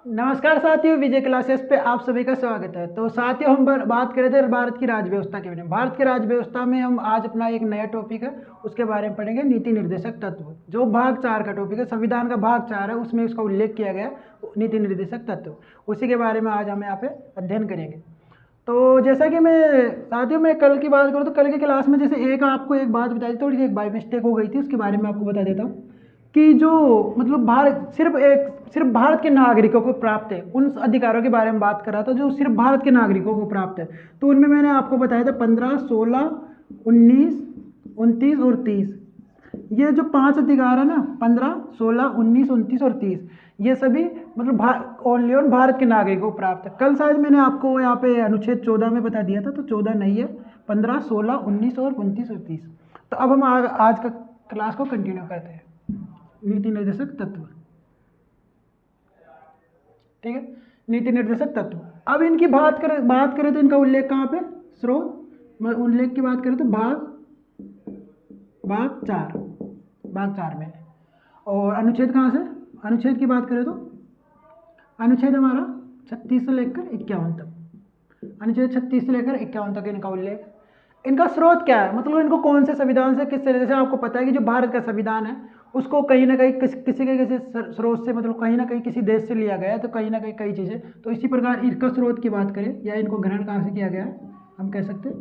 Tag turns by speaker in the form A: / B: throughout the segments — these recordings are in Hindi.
A: नमस्कार साथियों, विजय क्लासेस पे आप सभी का स्वागत है। तो साथियों, हम बात कर रहे थे भारत की राज्य व्यवस्था के बारे में। भारत की राज्य व्यवस्था में हम आज अपना एक नया टॉपिक है उसके बारे में पढ़ेंगे, नीति निर्देशक तत्व। जो भाग 4 का टॉपिक है, संविधान का भाग 4 है, उसमें उसका उल्लेख किया गया है नीति निर्देशक तत्व। उसी के बारे में आज हम यहाँ पे अध्ययन करेंगे। तो जैसा कि मैं कल की बात करूँ तो कल की क्लास में जैसे आपको एक बात बताई थी, थोड़ी सी एक बाई मिस्टेक हो गई थी, उसके बारे में आपको बता देता हूँ कि जो मतलब भारत सिर्फ भारत के नागरिकों को प्राप्त है, उन अधिकारों के बारे में बात कर रहा था जो सिर्फ भारत के नागरिकों को प्राप्त है। तो उनमें मैंने आपको बताया था 15, 16, 19, 29 और 30। ये जो 5 अधिकार है ना, 15, 16, 19, 29 और 30, ये सभी मतलब ओनली और भारत के नागरिकों को प्राप्त है। कल शायद मैंने आपको यहाँ पे अनुच्छेद 14 में बता दिया था, तो 14 नहीं है, 15, 16, 19 और 29 और 30। तो अब हम आज का क्लास को कंटिन्यू करते हैं। नीति निर्देशक तत्व, ठीक है। नीति निर्देशक तत्व, अब इनकी बात करें तो इनका उल्लेख कहाँ पे, स्रोत उल्लेख की बात करें तो भाग 4 में। और अनुच्छेद कहाँ से, अनुच्छेद की बात करें तो अनुच्छेद हमारा 36 से लेकर 51 तक, अनुच्छेद 36 से लेकर 51 तक इनका उल्लेख। इनका स्रोत क्या है, मतलब इनको कौन से संविधान से किस तरह से, आपको पता है कि जो भारत का संविधान है उसको कहीं ना कहीं किसी स्रोत से, मतलब कहीं ना कहीं किसी देश से लिया गया है, तो कहीं ना कहीं कई चीज़ें। तो इसी प्रकार इनका स्रोत की बात करें या इनको ग्रहण कहाँ से किया गया है, हम कह सकते हैं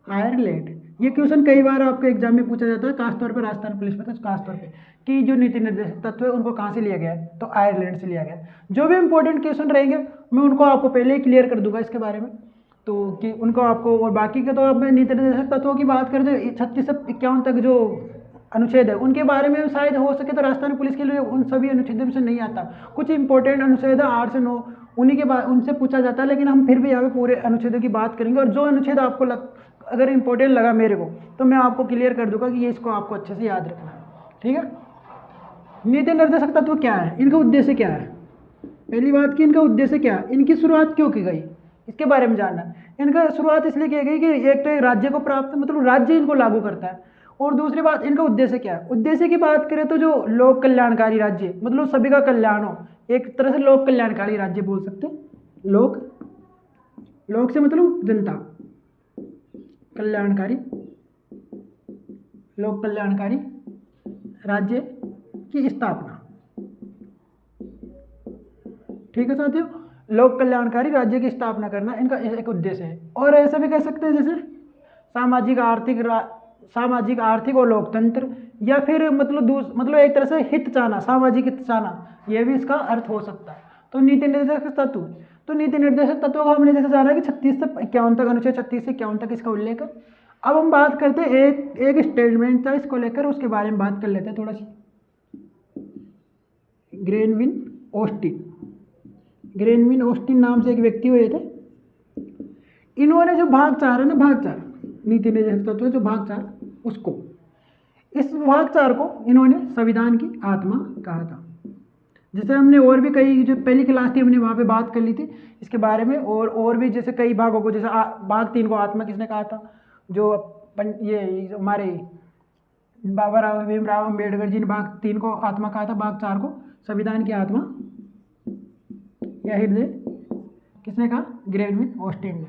A: आयरलैंड। ये क्वेश्चन कई बार आपके एग्जाम में पूछा जाता है, खासतौर पर राजस्थान पुलिस में, तो खासतौर पे कि जो नीति निर्देशक तत्व है उनको कहाँ से लिया गया है, तो आयरलैंड से लिया गया है। जो भी इंपॉर्टेंट क्वेश्चन रहेंगे मैं उनको आपको पहले ही क्लियर कर दूंगा इसके बारे में, तो कि उनको आपको, और बाकी के तो अब मैं नीति निर्देशक तत्वों की बात करें तो 36 से 51 तक जो अनुच्छेद है उनके बारे में शायद हो सके तो राजस्थान पुलिस के लिए उन सभी अनुच्छेदों से नहीं आता। कुछ इंपॉर्टेंट अनुच्छेद है 8 से 9, उन्हीं के बाद उनसे पूछा जाता है, लेकिन हम फिर भी यहाँ पे पूरे अनुच्छेदों की बात करेंगे। और जो अनुच्छेद आपको अगर इंपॉर्टेंट लगा मेरे को, तो मैं आपको क्लियर कर दूंगा कि ये इसको आपको अच्छे से याद रखना है, ठीक है। नीति निर्देशक तत्व क्या है, इनका उद्देश्य क्या है। पहली बात कि इनका उद्देश्य क्या है, इनकी शुरुआत क्यों की गई, इसके बारे में जानना है। इनका शुरुआत इसलिए की गई कि एक तो राज्य को प्राप्त, मतलब राज्य इनको लागू करता है, और दूसरी बात इनका उद्देश्य क्या है। उद्देश्य की बात करें तो जो लोक कल्याणकारी राज्य, मतलब सभी का कल्याण हो, एक तरह से लोक कल्याणकारी राज्य बोल सकते हैं। लोक से मतलब जनता, कल्याणकारी, लोक कल्याणकारी राज्य की स्थापना, ठीक है साथियों। लोक कल्याणकारी राज्य की स्थापना करना इनका एक उद्देश्य है। और ऐसा भी कह सकते हैं जैसे सामाजिक आर्थिक और लोकतंत्र, या फिर मतलब एक तरह से हित चाहना, सामाजिक हित चाहना, यह भी इसका अर्थ हो सकता है। तो नीति निर्देशक तत्व, तो नीति निर्देशक तत्वों को हमने जैसे जाना कि 36 से 51 तक, अनुच्छेद 36 से 51 तक इसका उल्लेख है। अब हम बात करते हैं एक स्टेटमेंट था इसको लेकर, उसके बारे में बात कर लेते हैं थोड़ा सी। ग्रेनविन ऑस्टिन नाम से एक व्यक्ति हुए थे। इन्होंने जो भाग 4 है ना, भाग 4 नीति निर्देशक तत्व जो भाग 4, उसको, इस भाग 4 को इन्होंने संविधान की आत्मा कहा था। जैसे हमने और भी कई, जो पहली क्लास थी हमने वहाँ पे बात कर ली थी इसके बारे में, और भी जैसे कई भागों को, जैसे भाग 3 को आत्मा किसने कहा था, जो ये हमारे बाबा राव भीमराव अम्बेडकर जी ने भाग 3 को आत्मा कहा था, भाग 4 को संविधान की आत्मा या हृदय किसने कहा, ग्रेनविन ऑस्टिन ने।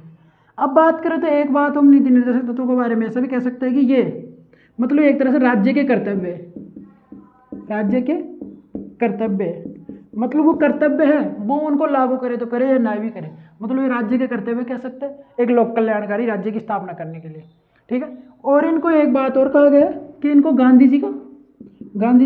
A: अब बात करें तो एक बात हम नीति निर्देशक तत्वों के बारे में ऐसा भी कह सकते हैं कि ये मतलब एक तरह से राज्य के कर्तव्य मतलब वो कर्तव्य है, वो उनको लागू करे तो करे या ना भी करे, मतलब ये राज्य के कर्तव्य कह सकते हैं एक लोक कल्याणकारी राज्य की स्थापना करने के लिए, ठीक है। और इनको एक बात और कहा गया कि इनको गांधी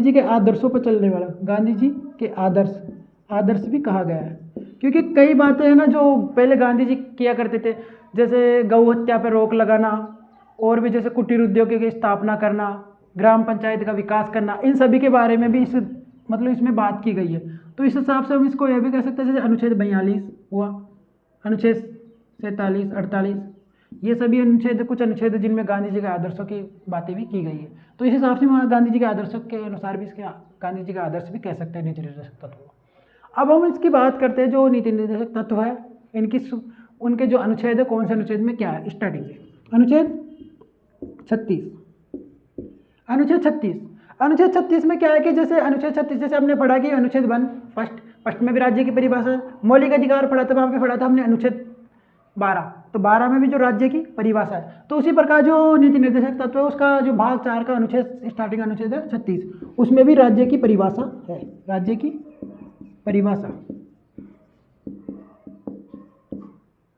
A: जी के आदर्शों पर चलने वाला, गांधी जी के आदर्श भी कहा गया है। क्योंकि कई बातें हैं ना जो पहले गांधी जी किया करते थे, जैसे गौ हत्या पर रोक लगाना, और भी जैसे कुटीर उद्योगों की स्थापना करना, ग्राम पंचायत का विकास करना, इन सभी के बारे में भी इसमें बात की गई है। तो इस हिसाब से हम इसको यह भी कह सकते हैं, जैसे अनुच्छेद 42 हुआ, अनुच्छेद 47, 48, ये सभी कुछ अनुच्छेद जिनमें गांधी जी के आदर्शों की बातें भी की गई है। तो इस हिसाब से हम गांधी जी के आदर्शों के अनुसार भी इसके गांधी जी का आदर्श भी कह सकते हैं नीति निर्देशक तत्व। अब हम इसकी बात करते हैं जो नीति निर्देशक तत्व है, उनके जो अनुच्छेद है, कौन से अनुच्छेद में क्या है। स्टार्टिंग से अनुच्छेद 36, अनुच्छेद 36 में क्या है कि जैसे अनुच्छेद 36 जैसे हमने पढ़ा कि अनुच्छेद 1 फर्स्ट में भी राज्य की परिभाषा, मौलिक अधिकार पढ़ा था, वहाँ पे पढ़ा था हमने अनुच्छेद 12, तो 12 में भी जो राज्य की परिभाषा है। तो उसी प्रकार जो नीति निर्देशक तत्व है उसका जो भाग 4 का अनुच्छेद स्टार्टिंग अनुच्छेद है 36, उसमें भी राज्य की परिभाषा है, राज्य की परिभाषा।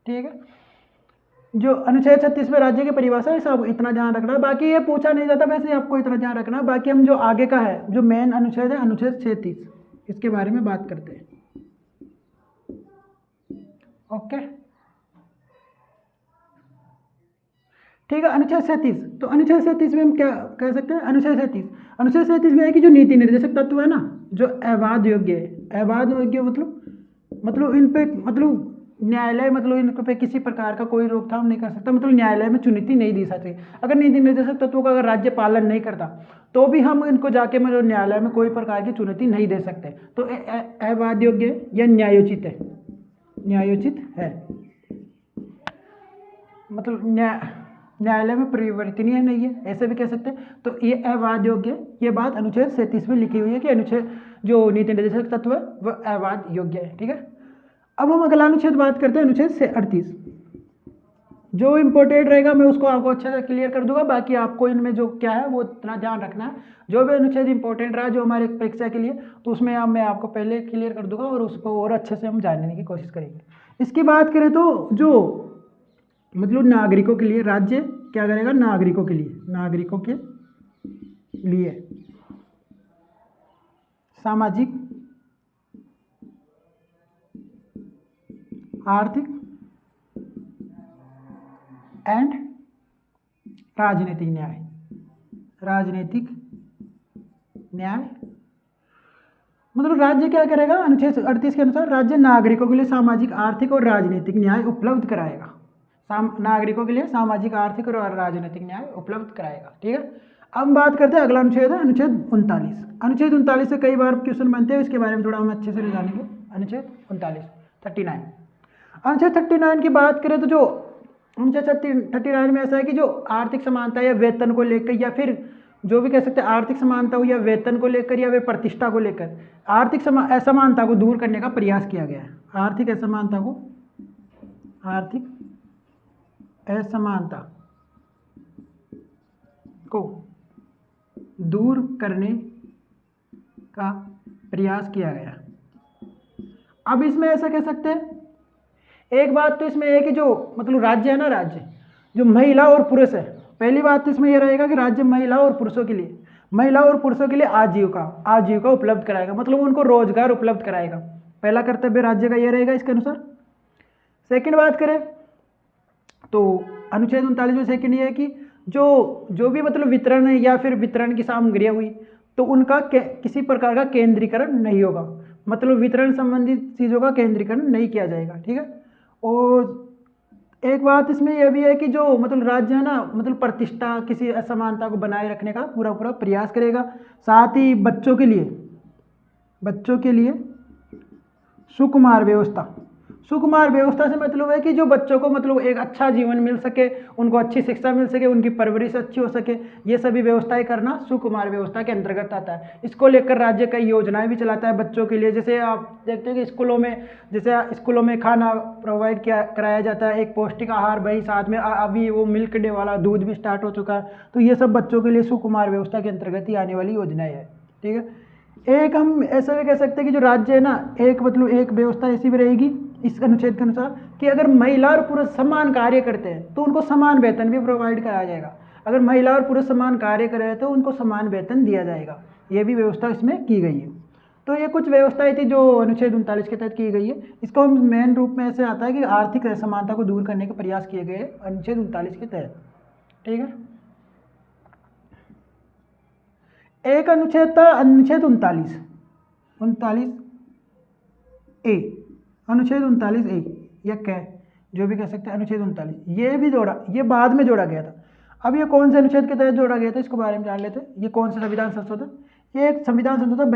A: ठीक है, जो अनुच्छेद 36 में राज्य की परिभाषा है, सब इतना ध्यान रखना है। बाकी ये पूछा नहीं जाता, वैसे आपको इतना ध्यान रखना है। बाकी हम जो आगे का है जो मेन अनुच्छेद है अनुच्छेद 36, इसके बारे में बात करते हैं। ओके, ठीक है। अनुच्छेद 37, तो अनुच्छेद 37 में हम क्या कह सकते हैं? अनुच्छेद 37 में है कि जो नीति निर्देशक तत्व है ना, जो अवाद योग्य है, अवाद योग्य मतलब इन पे मतलब न्यायालय मतलब इन पे किसी प्रकार का कोई रोकथाम नहीं कर सकता, मतलब न्यायालय में चुनौती नहीं दी सकती। अगर नीति निर्देशक तत्वों का अगर राज्य पालन नहीं करता तो भी हम इनको जाके मतलब न्यायालय में कोई प्रकार की चुनौती नहीं दे सकते। तो अवाद योग्य या न्यायोचित है, न्यायोचित है, मतलब न्यायालय में परिवर्तनीय नहीं है, ऐसे भी कह सकते हैं। तो ये अवाद योग्य है, ये बात अनुच्छेद 37 में लिखी हुई है कि अनुच्छेद जो नीति निर्देशक तत्व है वह अवाद योग्य है। ठीक है, अब हम अगला अनुच्छेद बात करते हैं, अनुच्छेद 38। जो इंपॉर्टेंट रहेगा मैं उसको आपको अच्छे से क्लियर कर दूंगा, बाकी आपको इनमें जो क्या है वो इतना ध्यान रखना है। जो भी अनुच्छेद इंपॉर्टेंट रहा जो हमारे परीक्षा के लिए, तो उसमें मैं आपको पहले क्लियर कर दूंगा और उसको और अच्छे से हम जानने की कोशिश करेंगे। इसकी बात करें तो जो मतलब नागरिकों के लिए राज्य क्या करेगा? नागरिकों के लिए सामाजिक, आर्थिक एंड राजनीतिक न्याय मतलब राज्य क्या करेगा? अनुच्छेद 38 के अनुसार राज्य नागरिकों के लिए सामाजिक, आर्थिक और राजनीतिक न्याय उपलब्ध कराएगा। नागरिकों के लिए सामाजिक, आर्थिक और राजनीतिक न्याय उपलब्ध कराएगा। ठीक है, अब हम बात करते हैं अगला अनुच्छेद है अनुच्छेद 39। अनुच्छेद 39 से कई बार क्वेश्चन बनते हैं, इसके बारे में थोड़ा हम अच्छे से जानेंगे। अनुच्छेद 39 अनुच्छेद 39 की बात करें तो जो अनुच्छेद 39 में ऐसा है कि जो आर्थिक समानता या वेतन को लेकर या फिर जो भी कह सकते हैं आर्थिक समानता हो या वेतन को लेकर या फिर प्रतिष्ठा को लेकर आर्थिक असमानता को दूर करने का प्रयास किया गया है। आर्थिक असमानता को दूर करने का प्रयास किया गया। अब इसमें ऐसा कह सकते हैं, एक बात तो इसमें है कि जो मतलब राज्य है ना, राज्य जो महिला और पुरुष है, पहली बात तो इसमें यह रहेगा कि राज्य महिला और पुरुषों के लिए आजीविका उपलब्ध कराएगा, मतलब उनको रोजगार उपलब्ध कराएगा। पहला कर्तव्य राज्य का यह रहेगा इसके अनुसार। सेकंड बात करें तो अनुच्छेद 39 में सेकंड ये है कि जो भी मतलब वितरण या फिर वितरण की सामग्रियाँ हुई तो उनका किसी प्रकार का केंद्रीकरण नहीं होगा, मतलब वितरण संबंधित चीज़ों का केंद्रीकरण नहीं किया जाएगा। ठीक है, और एक बात इसमें यह भी है कि जो मतलब राज्य है ना, मतलब प्रतिष्ठा किसी असमानता को बनाए रखने का पूरा प्रयास करेगा। साथ ही बच्चों के लिए सुकुमार व्यवस्था से मतलब है कि जो बच्चों को मतलब एक अच्छा जीवन मिल सके, उनको अच्छी शिक्षा मिल सके, उनकी परवरिश अच्छी हो सके, ये सभी व्यवस्थाएं करना सुकुमार व्यवस्था के अंतर्गत आता है। इसको लेकर राज्य कई योजनाएं भी चलाता है बच्चों के लिए। जैसे आप देखते हैं कि स्कूलों में खाना प्रोवाइड कराया जाता है, एक पौष्टिक आहार, वही साथ में अभी वो मिल्क डे वाला दूध भी स्टार्ट हो चुका है। तो ये सब बच्चों के लिए सुकुमार व्यवस्था के अंतर्गत ही आने वाली योजनाएं है। ठीक है, एक हम ऐसा भी कह सकते हैं कि जो राज्य है ना, एक व्यवस्था ऐसी भी रहेगी इस अनुच्छेद के अनुसार कि अगर महिला और पुरुष समान कार्य करते हैं तो उनको समान वेतन भी प्रोवाइड कराया जाएगा। अगर महिला और पुरुष समान कार्य कर रहे हैं तो उनको समान वेतन दिया जाएगा। ये भी व्यवस्था इसमें की गई है। तो ये कुछ व्यवस्थाएं थी जो अनुच्छेद 39 के तहत की गई है। इसको हम मेन रूप में ऐसे आता है कि आर्थिक असमानता को दूर करने के प्रयास किए गए अनुच्छेद 39 के तहत। ठीक है, एक अनुच्छेद था अनुच्छेद 39A, अनुच्छेद 39A या कह जो भी कह सकते हैं अनुच्छेद 39, ये बाद में जोड़ा गया था। अब ये कौन से अनुच्छेद के तहत जोड़ा गया था इसको बारे में जान लेते हैं। ये कौन सा संविधान संशोधन? ये एक संविधान संशोधन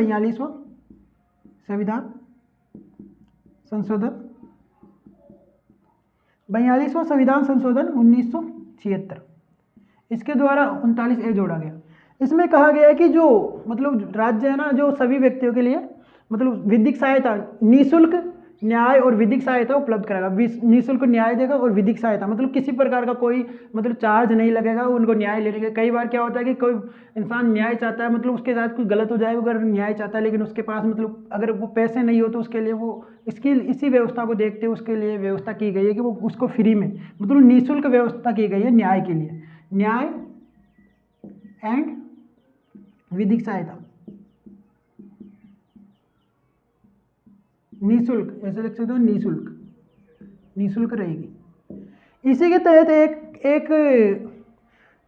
A: 42वां संविधान संशोधन 1976, इसके द्वारा 39A जोड़ा गया। इसमें कहा गया है कि जो मतलब राज्य है ना, जो सभी व्यक्तियों के लिए मतलब विधिक सहायता, निःशुल्क न्याय और विधिक सहायता उपलब्ध कराएगा। निःशुल्क न्याय देगा और विधिक सहायता मतलब किसी प्रकार का कोई मतलब चार्ज नहीं लगेगा उनको न्याय लेने के। कई बार क्या होता है कि कोई इंसान न्याय चाहता है, मतलब उसके साथ कुछ गलत हो जाए अगर न्याय चाहता है, लेकिन उसके पास मतलब अगर वो पैसे नहीं हो तो उसके लिए वो इसी व्यवस्था को देखते हुए उसके लिए व्यवस्था की गई है कि वो उसको फ्री में मतलब निःशुल्क व्यवस्था की गई है न्याय के लिए। न्याय एंड विधिक सहायता निःशुल्क, ऐसे लिख सकते हो निःशुल्क रहेगी। इसी के तहत एक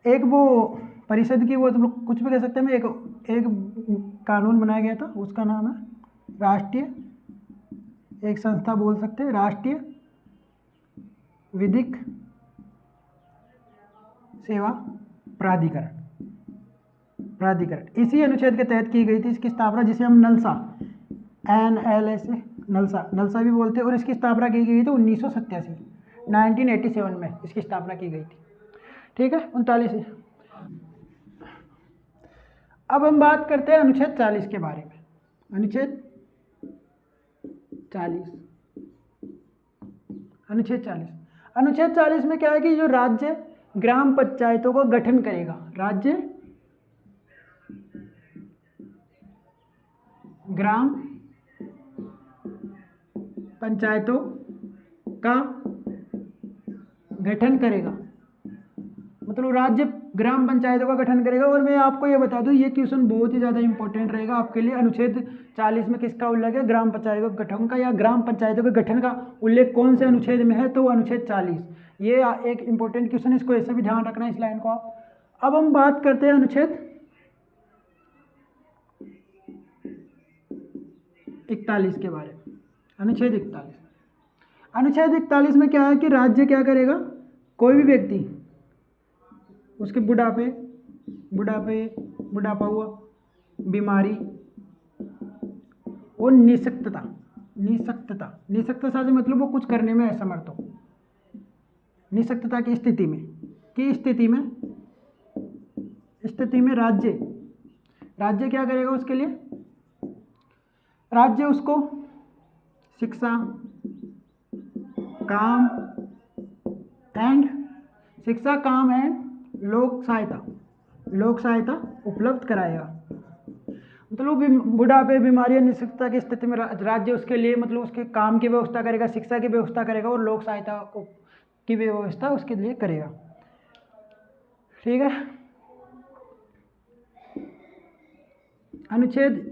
A: एक वो परिषद की वो तुम लोग कुछ भी कह सकते हैं, एक कानून बनाया गया था, उसका नाम है राष्ट्रीय, एक संस्था बोल सकते हैं राष्ट्रीय विधिक सेवा प्राधिकरण। इसी अनुच्छेद के तहत की गई थी इसकी स्थापना, जिसे हम नलसा NLSA नलसा भी बोलते हैं, और इसकी स्थापना की गई थी 1987 में इसकी स्थापना की गई थी। ठीक है 39। अब हम बात करते हैं अनुच्छेद 40 के बारे में। अनुच्छेद 40 में क्या है कि जो राज्य ग्राम पंचायतों का गठन करेगा, राज्य ग्राम पंचायतों का गठन करेगा, मतलब राज्य ग्राम पंचायतों का गठन करेगा। और मैं आपको ये बता दूं, ये क्वेश्चन बहुत ही ज़्यादा इंपॉर्टेंट रहेगा आपके लिए। अनुच्छेद 40 में किसका उल्लेख है? ग्राम पंचायतों के गठन का, या ग्राम पंचायतों के गठन का उल्लेख कौन से अनुच्छेद में है? तो अनुच्छेद 40। ये एक इंपॉर्टेंट क्वेश्चन, इसको ऐसे भी ध्यान रखना इस लाइन को आप। अब हम बात करते हैं अनुच्छेद 41 के बारे में। अनुच्छेद 41 में क्या है कि राज्य क्या करेगा, कोई भी व्यक्ति उसके बुढ़ापा हुआ, बीमारी और निःशक्तता से मतलब वो कुछ करने में असमर्थ हो, निःशक्तता की स्थिति में राज्य क्या करेगा उसके लिए? राज्य उसको शिक्षा, काम एंड लोक सहायता उपलब्ध कराएगा। मतलब बुढ़ापे, बीमारी, निःशक्तता की स्थिति में राज्य उसके लिए मतलब उसके काम की व्यवस्था करेगा, शिक्षा की व्यवस्था करेगा और लोक सहायता की व्यवस्था उसके लिए करेगा। ठीक है। अनुच्छेद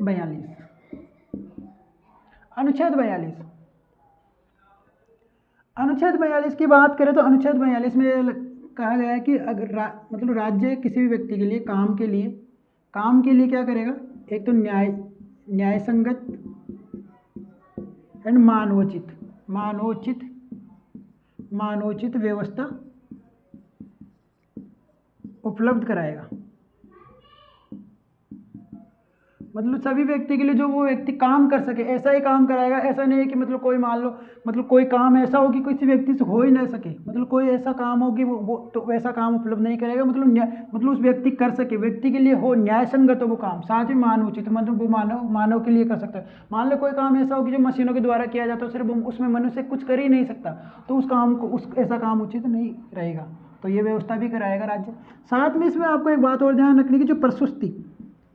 A: 42 की बात करें तो अनुच्छेद 42 में कहा गया है कि अगर मतलब राज्य किसी भी व्यक्ति के लिए काम के लिए क्या करेगा? एक तो न्याय संगत एंड मानवोचित व्यवस्था उपलब्ध कराएगा। मतलब सभी व्यक्ति के लिए जो वो व्यक्ति काम कर सके ऐसा ही काम कराएगा। ऐसा नहीं है कि मतलब कोई मान लो मतलब कोई काम ऐसा हो कि किसी व्यक्ति से हो ही ना सके, मतलब कोई ऐसा काम हो कि वो तो वैसा काम उपलब्ध नहीं करेगा। मतलब उस व्यक्ति कर सके, व्यक्ति के लिए हो, न्याय संगत हो वो काम, साथ ही मानवोचित मतलब वो मानव के लिए कर सकता है। मान लो कोई काम ऐसा हो कि जो मशीनों के द्वारा किया जाता है, सिर्फ उसमें मनुष्य कुछ कर ही नहीं सकता, तो उस काम को ऐसा काम उचित नहीं रहेगा। तो ये व्यवस्था भी कराएगा राज्य। साथ में इसमें आपको एक बात और ध्यान रखने की, जो प्रसूति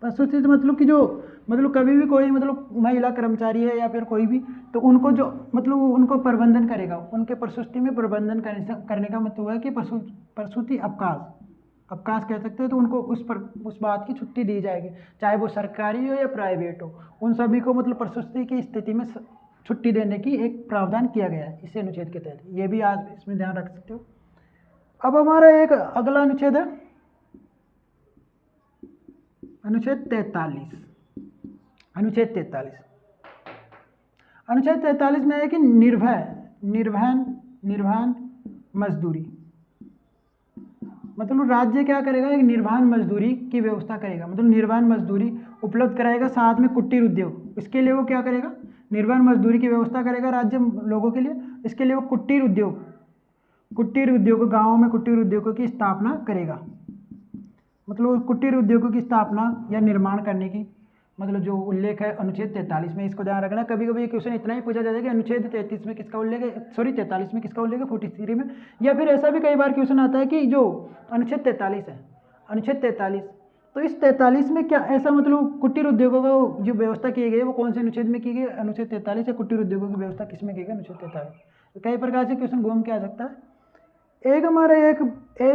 A: मतलब कि जो मतलब कभी भी कोई मतलब महिला कर्मचारी है या फिर कोई भी, तो उनको जो मतलब उनको प्रबंधन करेगा, उनके प्रसूति में प्रबंधन करने का मतलब है कि प्रसूति अवकाश कह सकते हैं। तो उनको उस बात की छुट्टी दी जाएगी, चाहे वो सरकारी हो या प्राइवेट हो, उन सभी को मतलब प्रसूति की स्थिति में छुट्टी देने की एक प्रावधान किया गया है इस अनुच्छेद के तहत। ये भी आज इसमें ध्यान रख सकते हो। अब हमारा एक अगला अनुच्छेद है अनुच्छेद 43। अनुच्छेद 43 में है कि निर्वहन मजदूरी, मतलब राज्य क्या करेगा? एक निर्वहन मजदूरी की व्यवस्था करेगा, मतलब निर्वहन मजदूरी उपलब्ध कराएगा। साथ में कुटीर उद्योग, इसके लिए वो क्या करेगा? निर्वहन मजदूरी की व्यवस्था करेगा राज्य लोगों के लिए। इसके लिए वो कुटीर उद्योग गाँवों में कुटीर उद्योगों की स्थापना करेगा। मतलब कुटीर उद्योगों की स्थापना या निर्माण करने की मतलब जो उल्लेख है अनुच्छेद 43 में, इसको ध्यान रखना। कभी कभी ये क्वेश्चन इतना ही पूछा जाता है कि अनुच्छेद 33 में किसका उल्लेख है, सॉरी 43 में किसका उल्लेख है, 43 में, या फिर ऐसा भी कई बार क्वेश्चन आता है कि जो अनुच्छेद 43 है, अनुच्छेद 43, तो इस 43 में क्या ऐसा मतलब कुटीर उद्योगों का जो व्यवस्था की गई है वो कौन से अनुच्छेद में की गई, अनुच्छेद 43, या कुटीर उद्योगों की व्यवस्था किस में की गई, अनुच्छेद 43। तो कई प्रकार से क्वेश्चन घूम के आ सकता है। एक हमारा एक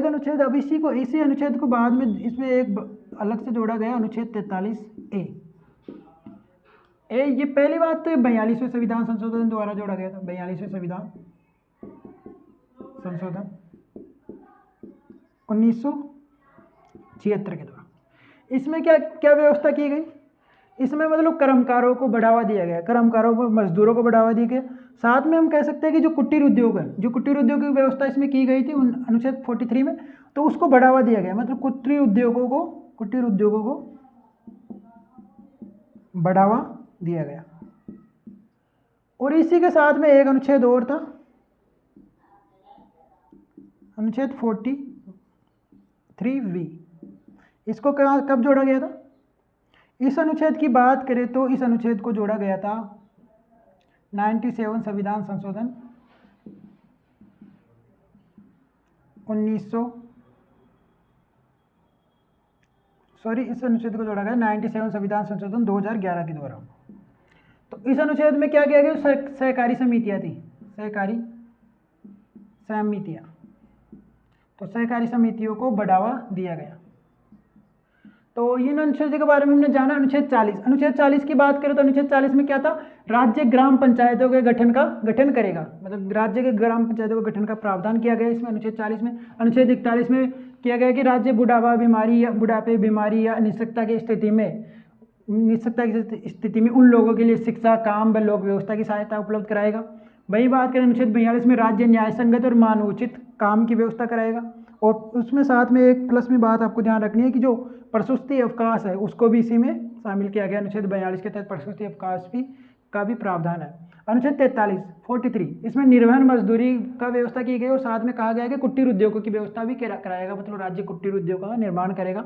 A: अनुच्छेद, अब इसी अनुच्छेद को बाद में इसमें एक अलग से जोड़ा गया अनुच्छेद 43A। ये पहली बात तो 42वें संविधान संशोधन द्वारा जोड़ा गया था, 42वें संविधान संशोधन 1976 के द्वारा। इसमें क्या क्या व्यवस्था की गई, इसमें मतलब कर्मकारों को बढ़ावा दिया गया, कर्मकारों को, मजदूरों को बढ़ावा दिया गया। साथ में हम कह सकते हैं कि जो कुटीर उद्योग है, जो कुटीर उद्योग की व्यवस्था इसमें की गई थी अनुच्छेद 43 में, तो उसको बढ़ावा दिया गया, मतलब कुटीर उद्योगों को बढ़ावा दिया गया। और इसी के साथ में एक अनुच्छेद और था, अनुच्छेद 43V। इसको कब जोड़ा गया था, इस अनुच्छेद की बात करें तो इस अनुच्छेद को जोड़ा गया था 97 संविधान संशोधन इस अनुच्छेद को जोड़ा गया 97 संविधान संशोधन 2011 के द्वारा। तो इस अनुच्छेद में क्या किया गया, सहकारी समितियां थी, सहकारी समितियां, तो सहकारी समितियों को बढ़ावा दिया गया। तो इन अनुच्छेद के बारे में हमने जाना। अनुच्छेद 40 की बात करें तो अनुच्छेद 40 में क्या था, राज्य ग्राम पंचायतों के गठन करेगा, मतलब राज्य के ग्राम पंचायतों के गठन का प्रावधान किया गया इसमें अनुच्छेद 40 में। अनुच्छेद 41 में किया गया कि राज्य बुढ़ापे बीमारी या निःशक्तता की स्थिति में उन लोगों के लिए शिक्षा, काम व लोक व्यवस्था की सहायता उपलब्ध कराएगा। वही बात करें अनुच्छेद 42 में राज्य न्याय संगत और मानवोचित काम की व्यवस्था कराएगा। और उसमें साथ में एक प्लस में बात आपको ध्यान रखनी है कि जो प्रसूति अवकाश है उसको भी इसी में शामिल किया गया। अनुच्छेद 42 के तहत प्रसूति अवकाश का भी प्रावधान है। अनुच्छेद 43 इसमें निर्वहन मजदूरी का व्यवस्था की गई और साथ में कहा गया कि कुटीर उद्योगों की व्यवस्था भी कराएगा, मतलब राज्य कुटीर उद्योग का निर्माण करेगा।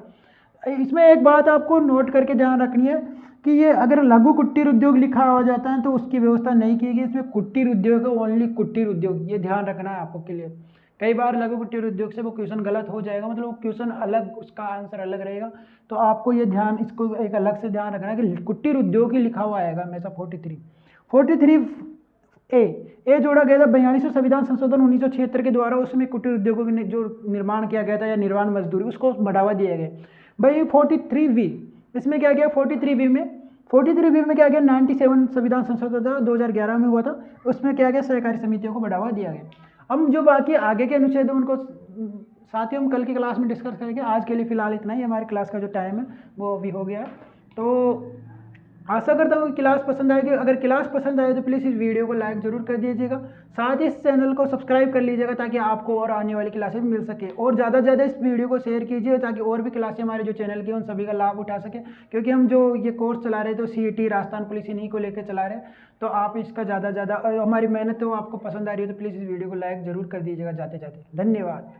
A: इसमें एक बात आपको नोट करके ध्यान रखनी है कि ये अगर लघु कुटीर उद्योग लिखा हो जाता है तो उसकी व्यवस्था नहीं की गई, इसमें कुटीर उद्योग है, ओनली कुटीर उद्योग, ये ध्यान रखना है आपको क्लियर। कई बार लघु कुटीर उद्योग से वो क्वेश्चन गलत हो जाएगा, मतलब वो क्वेश्चन अलग, उसका आंसर अलग रहेगा, तो आपको ये ध्यान, इसको एक अलग से ध्यान रखना है कि कुटीर उद्योग ही लिखा हुआ आएगा हमेशा। 43A जोड़ा गया था 42वें संविधान संशोधन 1976 के द्वारा, उसमें कुटीर उद्योगों के जो निर्माण किया गया था या निर्माण मजदूरी, उसको बढ़ावा दिया गया। भाई 43V, इसमें क्या गया 43V में क्या गया, 97 संविधान संशोधन 2011 में हुआ था, उसमें क्या गया, सहकारी समितियों को बढ़ावा दिया गया। अब जो बाकी आगे के अनुच्छेद है उनको साथियों हम कल की क्लास में डिस्कस करेंगे। आज के लिए फिलहाल इतना ही, हमारी क्लास का जो टाइम है वो अभी हो गया है। तो आशा करता हूँ कि क्लास पसंद आएगी। अगर क्लास पसंद आए तो प्लीज़ इस वीडियो को लाइक जरूर कर दीजिएगा, साथ ही इस चैनल को सब्सक्राइब कर लीजिएगा ताकि आपको और आने वाली क्लासेस मिल सके, और ज़्यादा से ज़्यादा इस वीडियो को शेयर कीजिए ताकि और भी क्लासें हमारे जो चैनल की उन सभी का लाभ उठा सके, क्योंकि हम जो ये कोर्स चला रहे तो CET राजस्थान पुलिस इन्हीं को लेकर चला रहे हैं। तो आप इसका ज़्यादा से ज़्यादा, और हमारी मेहनत तो आपको पसंद आ रही है तो प्लीज़ इस वीडियो को लाइक जरूर कर दीजिएगा जाते जाते। धन्यवाद।